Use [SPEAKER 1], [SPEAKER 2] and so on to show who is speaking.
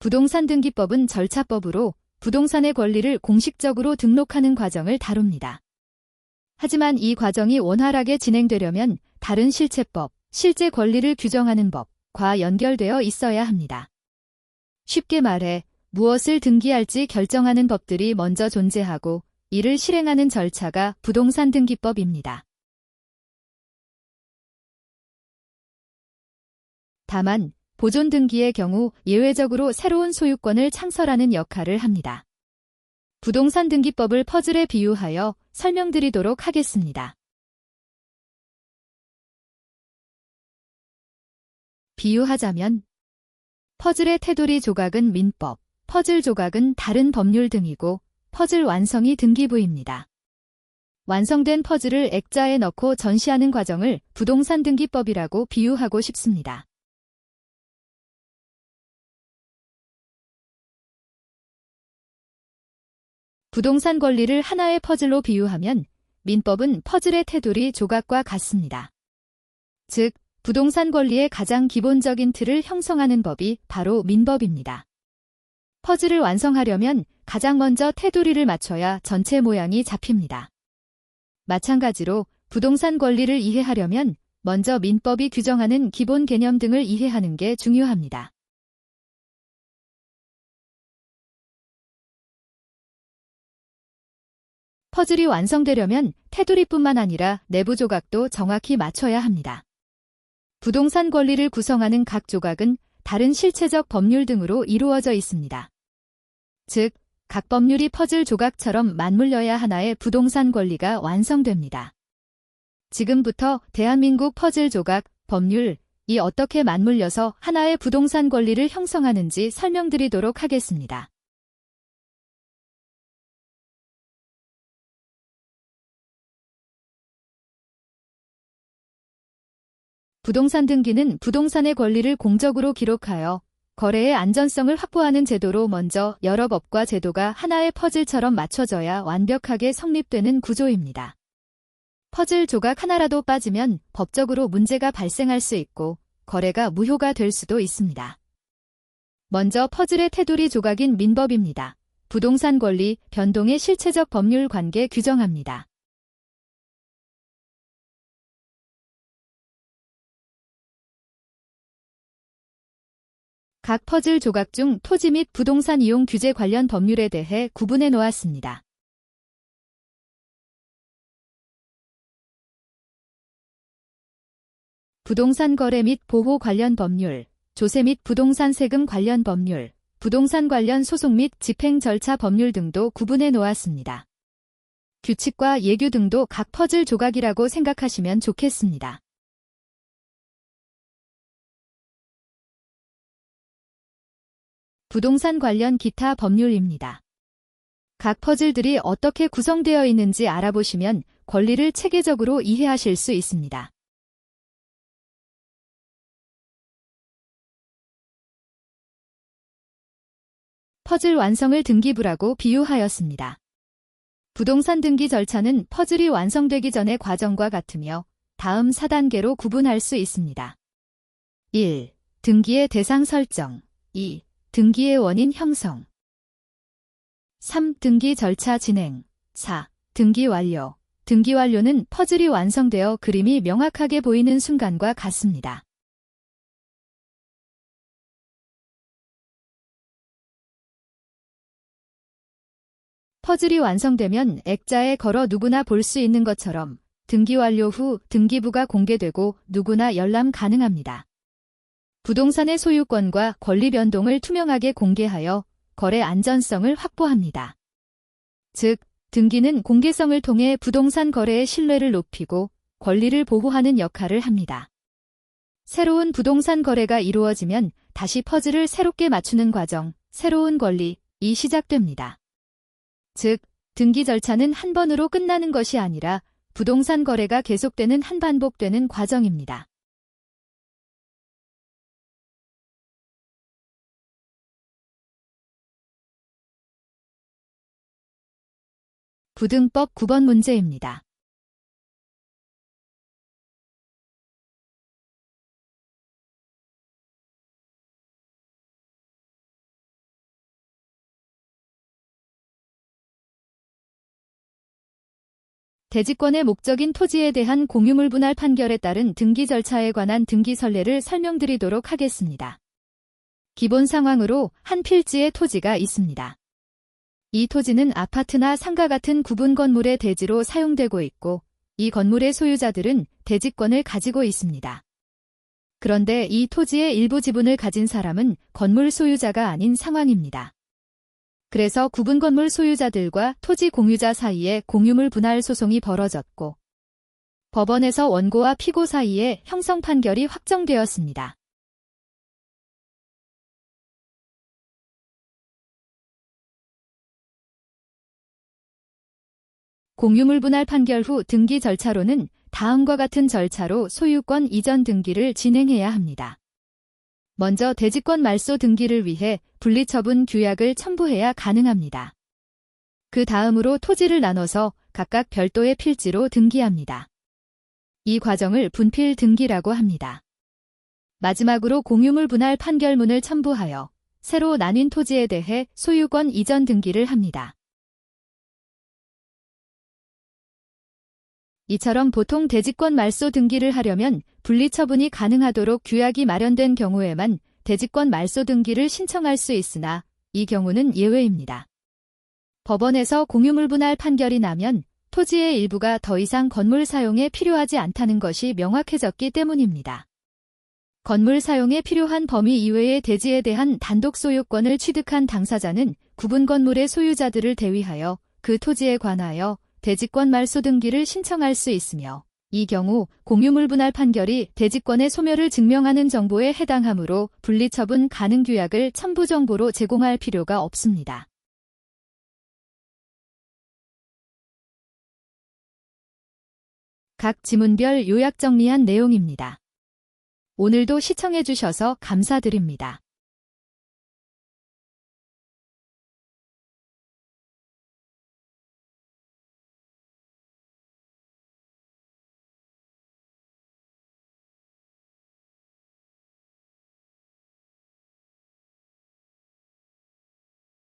[SPEAKER 1] 부동산 등기법은 절차법으로 부동산의 권리를 공식적으로 등록하는 과정을 다룹니다. 하지만 이 과정이 원활하게 진행되려면 다른 실체법, 실제 권리를 규정하는 법과 연결되어 있어야 합니다. 쉽게 말해 무엇을 등기할지 결정하는 법들이 먼저 존재하고 이를 실행하는 절차가 부동산 등기법입니다. 다만 보존 등기의 경우 예외적으로 새로운 소유권을 창설하는 역할을 합니다. 부동산 등기법을 퍼즐에 비유하여 설명드리도록 하겠습니다. 비유하자면 퍼즐의 테두리 조각은 민법, 퍼즐 조각은 다른 법률 등이고 퍼즐 완성이 등기부입니다. 완성된 퍼즐을 액자에 넣고 전시하는 과정을 부동산 등기법이라고 비유하고 싶습니다. 부동산 권리를 하나의 퍼즐로 비유하면 민법은 퍼즐의 테두리 조각과 같습니다. 즉, 부동산 권리의 가장 기본적인 틀을 형성하는 법이 바로 민법입니다. 퍼즐을 완성하려면 가장 먼저 테두리를 맞춰야 전체 모양이 잡힙니다. 마찬가지로 부동산 권리를 이해하려면 먼저 민법이 규정하는 기본 개념 등을 이해하는 게 중요합니다. 퍼즐이 완성되려면 테두리뿐만 아니라 내부 조각도 정확히 맞춰야 합니다. 부동산 권리를 구성하는 각 조각은 다른 실체적 법률 등으로 이루어져 있습니다. 즉, 각 법률이 퍼즐 조각처럼 맞물려야 하나의 부동산 권리가 완성됩니다. 지금부터 대한민국 퍼즐 조각, 법률이 어떻게 맞물려서 하나의 부동산 권리를 형성하는지 설명드리도록 하겠습니다. 부동산 등기는 부동산의 권리를 공적으로 기록하여 거래의 안전성을 확보하는 제도로 먼저 여러 법과 제도가 하나의 퍼즐처럼 맞춰져야 완벽하게 성립되는 구조입니다. 퍼즐 조각 하나라도 빠지면 법적으로 문제가 발생할 수 있고 거래가 무효가 될 수도 있습니다. 먼저 퍼즐의 테두리 조각인 민법입니다. 부동산 권리, 변동의 실체적 법률 관계 규정합니다. 각 퍼즐 조각 중 토지 및 부동산 이용 규제 관련 법률에 대해 구분해 놓았습니다. 부동산 거래 및 보호 관련 법률, 조세 및 부동산 세금 관련 법률, 부동산 관련 소송 및 집행 절차 법률 등도 구분해 놓았습니다. 규칙과 예규 등도 각 퍼즐 조각이라고 생각하시면 좋겠습니다. 부동산 관련 기타 법률입니다. 각 퍼즐들이 어떻게 구성되어 있는지 알아보시면 권리를 체계적으로 이해하실 수 있습니다. 퍼즐 완성을 등기부라고 비유하였습니다. 부동산 등기 절차는 퍼즐이 완성되기 전의 과정과 같으며 다음 4단계로 구분할 수 있습니다. 1. 등기의 대상 설정. 2. 등기의 원인 형성. 3. 등기 절차 진행. 4. 등기 완료. 등기 완료는 퍼즐이 완성되어 그림이 명확하게 보이는 순간과 같습니다. 퍼즐이 완성되면 액자에 걸어 누구나 볼 수 있는 것처럼 등기 완료 후 등기부가 공개되고 누구나 열람 가능합니다. 부동산의 소유권과 권리 변동을 투명하게 공개하여 거래 안전성을 확보합니다. 즉, 등기는 공개성을 통해 부동산 거래의 신뢰를 높이고 권리를 보호하는 역할을 합니다. 새로운 부동산 거래가 이루어지면 다시 퍼즐을 새롭게 맞추는 과정, 새로운 권리이 시작됩니다. 즉, 등기 절차는 한 번으로 끝나는 것이 아니라 부동산 거래가 계속되는 반복되는 과정입니다. 부등법 9번 문제입니다. 대지권의 목적인 토지에 대한 공유물 분할 판결에 따른 등기 절차에 관한 등기 선례를 설명드리도록 하겠습니다. 기본 상황으로 한 필지의 토지가 있습니다. 이 토지는 아파트나 상가 같은 구분 건물의 대지로 사용되고 있고, 이 건물의 소유자들은 대지권을 가지고 있습니다. 그런데 이 토지의 일부 지분을 가진 사람은 건물 소유자가 아닌 상황입니다. 그래서 구분 건물 소유자들과 토지 공유자 사이에 공유물 분할 소송이 벌어졌고, 법원에서 원고와 피고 사이에 형성 판결이 확정되었습니다. 공유물 분할 판결 후 등기 절차로는 다음과 같은 절차로 소유권 이전 등기를 진행해야 합니다. 먼저 대지권 말소 등기를 위해 분리처분 규약을 첨부해야 가능합니다. 그 다음으로 토지를 나눠서 각각 별도의 필지로 등기합니다. 이 과정을 분필 등기라고 합니다. 마지막으로 공유물 분할 판결문을 첨부하여 새로 나뉜 토지에 대해 소유권 이전 등기를 합니다. 이처럼 보통 대지권 말소 등기를 하려면 분리처분이 가능하도록 규약이 마련된 경우에만 대지권 말소 등기를 신청할 수 있으나 이 경우는 예외입니다. 법원에서 공유물 분할 판결이 나면 토지의 일부가 더 이상 건물 사용에 필요하지 않다는 것이 명확해졌기 때문입니다. 건물 사용에 필요한 범위 이외의 대지에 대한 단독 소유권을 취득한 당사자는 구분 건물의 소유자들을 대위하여 그 토지에 관하여 대지권 말소 등기를 신청할 수 있으며, 이 경우 공유물 분할 판결이 대지권의 소멸을 증명하는 정보에 해당하므로 분리처분 가능 규약을 첨부 정보로 제공할 필요가 없습니다. 각 지문별 요약 정리한 내용입니다. 오늘도 시청해주셔서 감사드립니다.